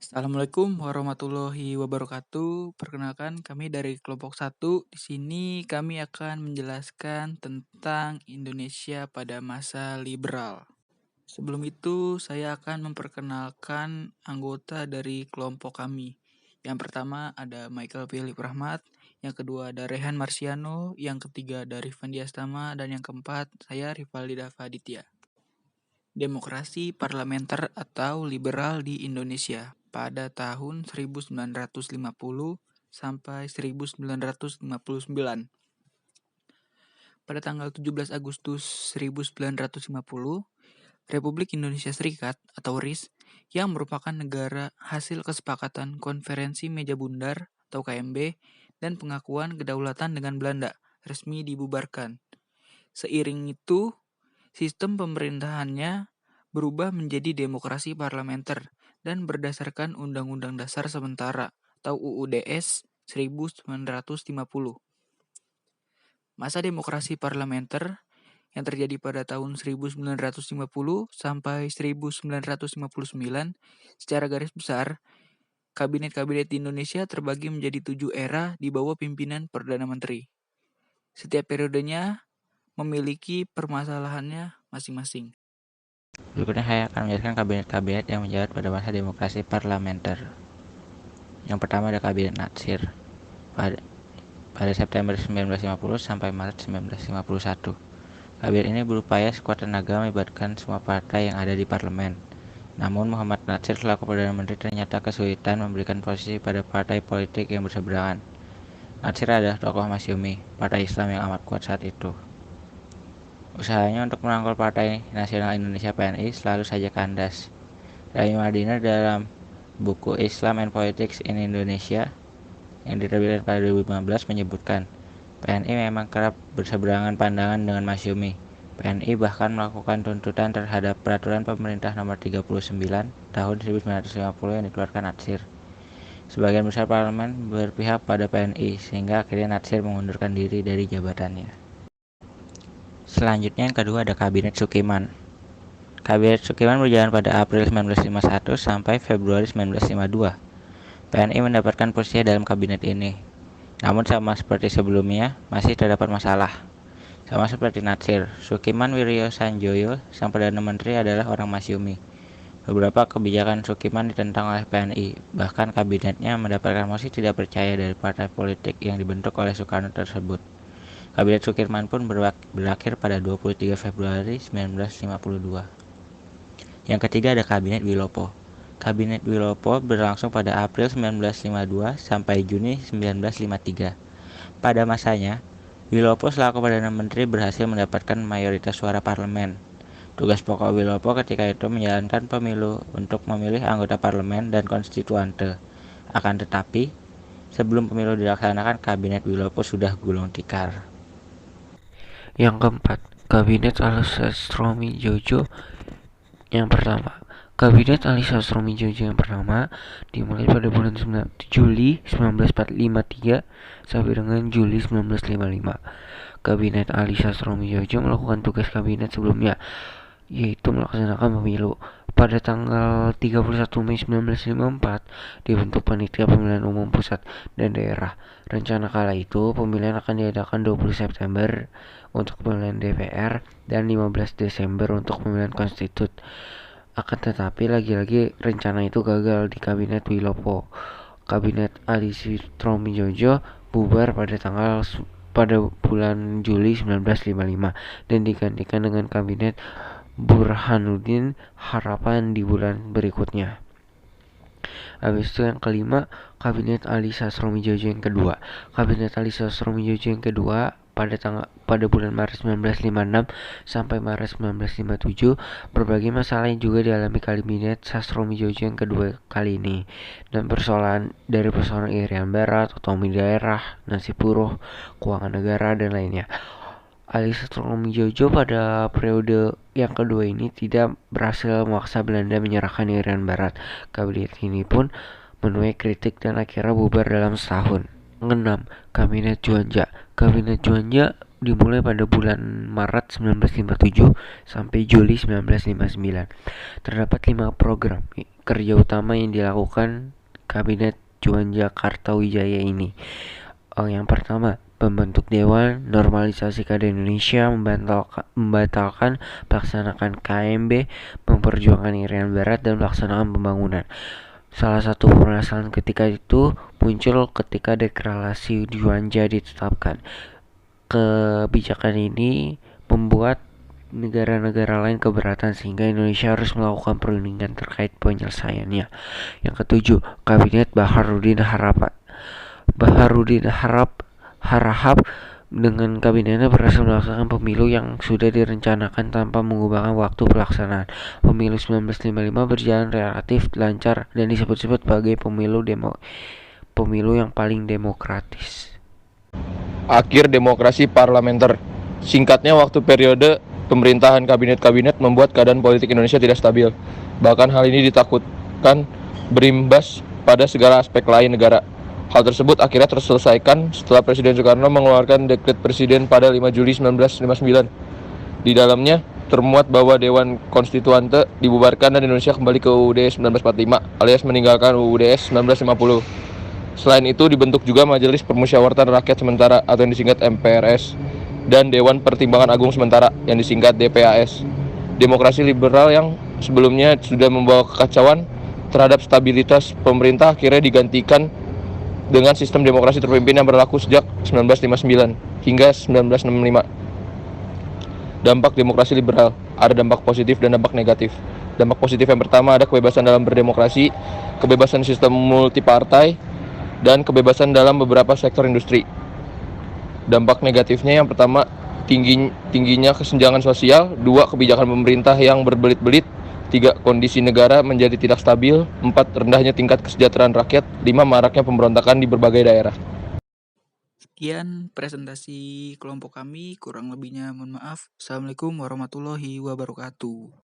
Assalamualaikum warahmatullahi wabarakatuh. Perkenalkan kami dari kelompok 1. Di sini kami akan menjelaskan tentang Indonesia pada masa liberal. Sebelum itu, saya akan memperkenalkan anggota dari kelompok kami. Yang pertama ada Michael Philip Rahmat, yang kedua ada Rehan Marsiano, yang ketiga ada Rifan Diastama, dan yang keempat saya Rivaldi Davaditya. Demokrasi parlementer atau liberal di Indonesia pada tahun 1950 sampai 1959. Pada tanggal 17 Agustus 1950, Republik Indonesia Serikat atau RIS yang merupakan negara hasil kesepakatan Konferensi Meja Bundar atau KMB dan pengakuan kedaulatan dengan Belanda resmi dibubarkan. Seiring itu, sistem pemerintahannya berubah menjadi demokrasi parlementer dan berdasarkan Undang-Undang Dasar Sementara atau UUDS 1950. Masa demokrasi parlementer yang terjadi pada tahun 1950 sampai 1959 secara garis besar, kabinet-kabinet di Indonesia terbagi menjadi 7 era di bawah pimpinan Perdana Menteri. Setiap periodenya memiliki permasalahannya masing-masing. Berikutnya saya akan menjelaskan kabinet-kabinet yang menjabat pada masa demokrasi parlementer. Yang pertama ada Kabinet Natsir pada September 1950 sampai Maret 1951. Kabinet ini berupaya sekuat tenaga melibatkan semua partai yang ada di parlemen. Namun Muhammad Natsir selaku Perdana Menteri ternyata kesulitan memberikan posisi pada partai politik yang berseberangan. Natsir adalah tokoh Masyumi, partai Islam yang amat kuat saat itu. Usahanya untuk merangkul Partai Nasional Indonesia (PNI) selalu saja kandas. Rahmi Madinah dalam buku Islam and Politics in Indonesia yang diterbitkan pada 2015 menyebutkan, PNI memang kerap berseberangan pandangan dengan Masyumi. PNI bahkan melakukan tuntutan terhadap Peraturan Pemerintah Nomor 39 Tahun 1950 yang dikeluarkan Natsir. Sebagian besar parlemen berpihak pada PNI, sehingga akhirnya Natsir mengundurkan diri dari jabatannya. Selanjutnya yang kedua ada Kabinet Sukiman. Kabinet Sukiman berjalan pada April 1951 sampai Februari 1952. PNI mendapatkan posisi dalam kabinet ini. Namun sama seperti sebelumnya, masih terdapat masalah. Sama seperti Natsir, Sukiman Wiryo Sanjoyo, sang Perdana Menteri adalah orang Masyumi. Beberapa kebijakan Sukiman ditentang oleh PNI, bahkan kabinetnya mendapatkan mosi tidak percaya dari partai politik yang dibentuk oleh Soekarno tersebut. Kabinet Sukiman pun berakhir pada 23 Februari 1952. Yang ketiga ada Kabinet Wilopo. Kabinet Wilopo berlangsung pada April 1952 sampai Juni 1953. Pada masanya, Wilopo selaku Perdana Menteri berhasil mendapatkan mayoritas suara parlemen. Tugas pokok Wilopo ketika itu menjalankan pemilu untuk memilih anggota parlemen dan konstituante. Akan tetapi, sebelum pemilu dilaksanakan, Kabinet Wilopo sudah gulung tikar. Yang keempat, Kabinet Ali Sastroamidjojo yang pertama. Kabinet Ali Sastroamidjojo yang pertama dimulai pada bulan Juli 1953 sampai dengan Juli 1955. Kabinet Ali Sastroamidjojo melakukan tugas kabinet sebelumnya, yaitu melaksanakan pemilu. Pada tanggal 31 Mei 1954 dibentuk Panitia Pemilihan Umum Pusat dan Daerah. Rencana kala itu pemilihan akan diadakan 20 September untuk pemilihan DPR dan 15 Desember untuk pemilihan konstitut. Akan tetapi lagi-lagi rencana itu gagal di Kabinet Wilopo. Kabinet Ali Sastroamidjojo bubar pada bulan Juli 1955 dan digantikan dengan Kabinet Burhanuddin Harapan di bulan berikutnya. Habis itu yang kelima, Kabinet Ali Sastroamidjojo yang kedua. Kabinet Ali Sastroamidjojo yang kedua pada bulan Maret 1956 sampai Maret 1957, berbagai masalah yang juga dialami Kabinet Sastroamidjojo yang kedua kali ini, dan persoalan Irian Barat, otonomi daerah, nasib buruh, keuangan negara, dan lainnya. Ali Sastroamidjojo pada periode yang kedua ini tidak berhasil memaksa Belanda menyerahkan Irian Barat. Kabinet ini pun menuai kritik dan akhirnya bubar dalam setahun. 6. Kabinet Juanda. Kabinet Juanda dimulai pada bulan Maret 1957 sampai Juli 1959. Terdapat 5 program. kerja utama yang dilakukan Kabinet Juanda Kartawijaya ini. Yang pertama, membentuk Dewan Normalisasi Keadaan Indonesia, membatalkan pelaksanaan KMB, memperjuangkan Irian Barat, dan melaksanakan pembangunan. Salah satu permasalahan ketika itu muncul ketika deklarasi Juanda ditetapkan. Kebijakan ini membuat negara-negara lain keberatan sehingga Indonesia harus melakukan perundingan terkait penyelesaiannya. Yang ketujuh, Kabinet Baharudin Harahap dengan kabinetnya berhasil melaksanakan pemilu yang sudah direncanakan tanpa mengubahkan waktu pelaksanaan. Pemilu 1955 berjalan relatif lancar dan disebut-sebut sebagai pemilu yang paling demokratis. Akhir demokrasi parlementer. Singkatnya, waktu periode pemerintahan kabinet-kabinet membuat keadaan politik Indonesia tidak stabil. Bahkan hal ini ditakutkan berimbas pada segala aspek lain negara. Hal tersebut akhirnya terselesaikan setelah Presiden Soekarno mengeluarkan dekret Presiden pada 5 Juli 1959. Di dalamnya termuat bahwa Dewan Konstituante dibubarkan dan Indonesia kembali ke UUD 1945 alias meninggalkan UUD 1950. Selain itu dibentuk juga Majelis Permusyawaratan Rakyat Sementara atau yang disingkat MPRS dan Dewan Pertimbangan Agung Sementara yang disingkat DPAS. Demokrasi liberal yang sebelumnya sudah membawa kekacauan terhadap stabilitas pemerintah akhirnya digantikan dengan sistem demokrasi terpimpin yang berlaku sejak 1959 hingga 1965. Dampak demokrasi liberal, ada dampak positif dan dampak negatif. Dampak positif yang pertama ada kebebasan dalam berdemokrasi, kebebasan sistem multipartai, dan kebebasan dalam beberapa sektor industri. Dampak negatifnya yang pertama, tingginya kesenjangan sosial, 2 kebijakan pemerintah yang berbelit-belit, 3 kondisi negara menjadi tidak stabil, 4 rendahnya tingkat kesejahteraan rakyat, 5 maraknya pemberontakan di berbagai daerah. Sekian presentasi kelompok kami, kurang lebihnya mohon maaf. Assalamualaikum warahmatullahi wabarakatuh.